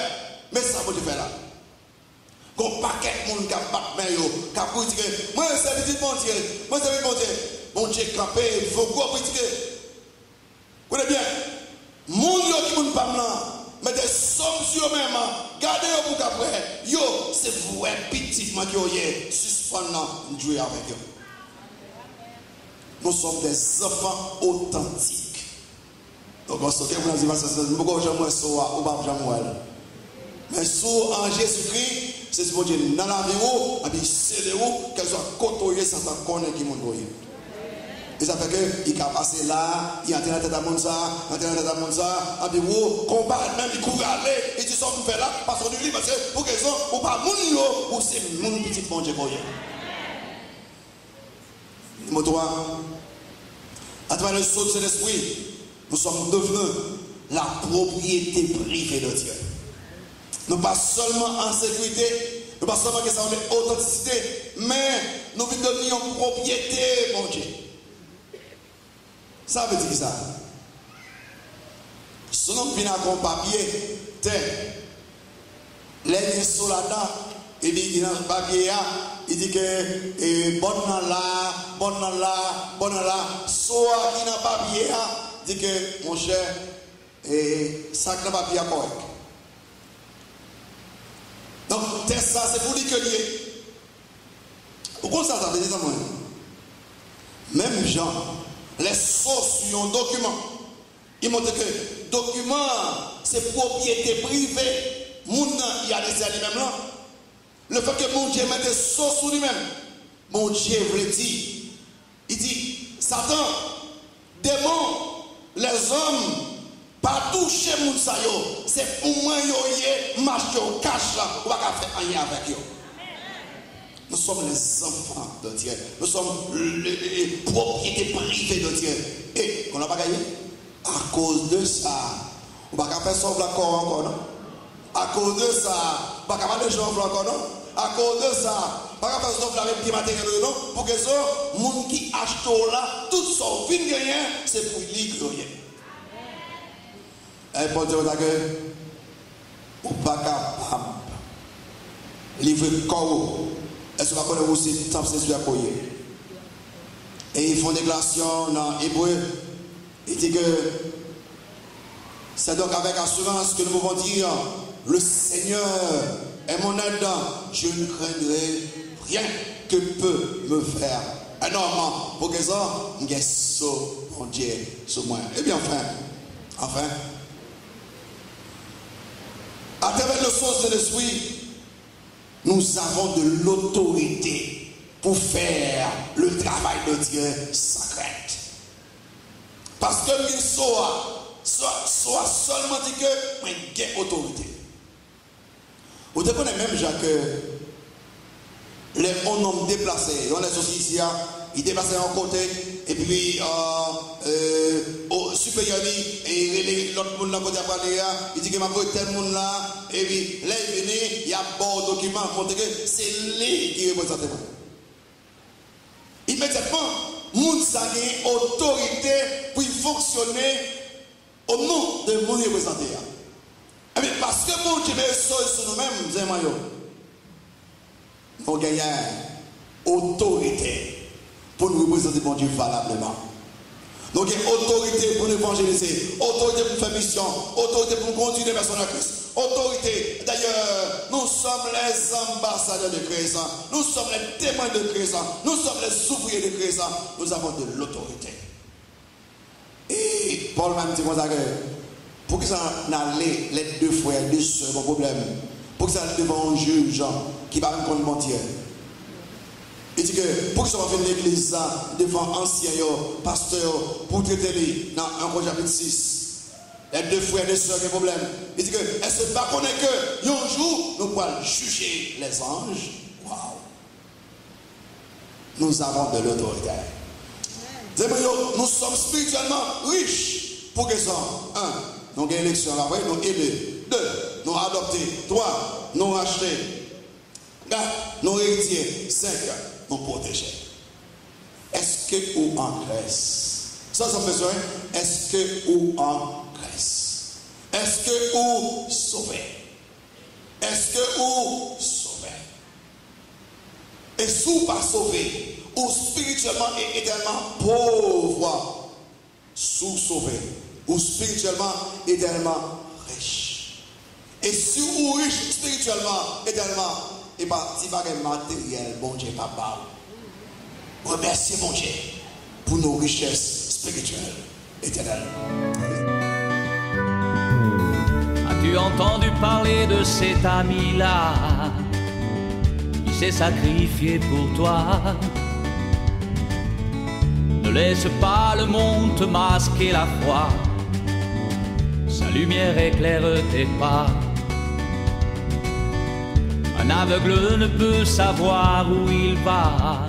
Mais ça vous faire là. Qu'on paquet de monde qui a battu, qui a dit que moi, c'est le bon Dieu, moi, c'est le bon Dieu. Bon Dieu, campé, il faut quoi pour dire que. Vous voyez bien, mon Dieu qui ne parle pas, mais des sommes sur eux-mêmes, gardez-vous pour qu'après, yo, c'est vous, petit, qui est suspendant, jouer avec eux. Nous sommes des enfants authentiques. Donc, on se dit, vous n'avez pas ça, pourquoi j'aime ça ou pas j'aime. Mais sous en Jésus-Christ, c'est ce bon Dieu dans la vie, et puis c'est de où, qu'elle soit côtoyée sans connaître qui monte. Et ça fait que il a passé là, il a entré dans la tête à monde ça, et puis combat même, il court aller, et tu sors pour faire là, parce qu'on dit, parce que pour raison, ou pas moun ou c'est mon petit bon Dieu pour numéro 3, à travers le saut de l'esprit, nous sommes devenus la propriété privée de Dieu. Nous pas seulement en sécurité, nous pas seulement que ça en authenticité, mais nous venons devenir une propriété, mon Dieu. Ça veut dire ça. Si nous venons avec un papier, les soldat, il dit dans le papier, il dit que bon là, soit qui n'a papier, il dit que mon cher, ça n'a papier correct. Donc, ça, c'est pour lui que lié. Pourquoi ça veut dire ça, moi? Même gens, les sources sur un document, ils montrent que document, c'est propriété privée. Moun, il y a des lui-même là. Le fait que mon Dieu mette des sources sur lui-même, mon Dieu veut dire, il dit, Satan, démon, les hommes, pas toucher moun sa yo, c'est pour moi yo marche au cache là, on va faire rien avec yo. Nous sommes les enfants de Dieu. Nous sommes les propriétés privées de Dieu. Et on n'a pas gagné. À cause de ça, on va pas faire sauver encore, non? À cause de ça, on va pas faire des gens encore, non? À cause de ça, on va pas faire sauver avec des matériels, non? Pour que ça, les gens qui achètent là, tout son fin gagné, c'est pour lui gagner. Et pour dire que, on ne pas capable de livrer le corps. Est-ce que vous connaissez aussi le temps c'est à coyer? Et ils font des déclaration dans l'hébreu. Il dit que c'est donc avec assurance que nous pouvons dire le Seigneur est mon aide, je ne craindrai rien que peut me faire un homme. Pour que ça, je suis mon Dieu sur moi. Et bien enfin, à travers le sens de l'esprit, nous avons de l'autorité pour faire le travail de Dieu sans crainte. Parce que nous soit seulement dit que nous avons autorité. Vous comprenez même, Jacques, les hommes déplacés, on est aussi ici, ils déplaçaient en côté, et puis au supérieur, et l'autre monde dans le côté à parler, il dit que ma voix tel monde là, et puis là il vient, il y a un bon document pour montrer que c'est lui qui représente moi. Immédiatement, monde ça a une autorité pour fonctionner au nom de mon représenté. Mais parce que mon Dieu est sur nous-mêmes, nous gagnons autorité pour nous représenter mon Dieu valablement. Donc, il y a autorité pour nous évangéliser, autorité pour faire mission, autorité pour nous conduire les personnes à Christ. Autorité, d'ailleurs, nous sommes les ambassadeurs de Christ, nous sommes les témoins de Christ, nous sommes les ouvriers de Christ, nous avons de l'autorité. Et Paul même dit que pour que ça n'allait les deux frères, deux soeurs, mon problème, pour que ça aille devant un juge qui va me contre mentir. Il dit que pour que ça va faire l'église devant anciens, pasteurs, pour traiter dans 1 Corinthiens chapitre 6. Les deux frères et deux sœurs, quel problème? Il dit que est-ce que pas connaître que un jour nous pourrons juger les anges? Waouh! Nous avons de l'autorité. Nous sommes spirituellement riches. Pour que ça, 1, nous avons une élection là, nous aider. 2, nous avons adopté. 3, nous avons acheté. 4, nous avons héritier. 5, nous protéger. Est-ce que ou en Christ? Ça besoin. Est-ce que ou en Christ? Est-ce que ou sauvé? Est-ce que ou sauvé? Et si ou pas sauvé, ou spirituellement et également pauvre, sous sauvé, ou spirituellement et également riche. Et si ou riche spirituellement également, et pas si pas matériel, bon Dieu, papa. Remerciez mon Dieu pour nos richesses spirituelles éternelles. As-tu entendu parler de cet ami-là s'est sacrifié pour toi. Ne laisse pas le monde te masquer la foi, sa lumière éclaire tes pas. Un aveugle ne peut savoir où il va,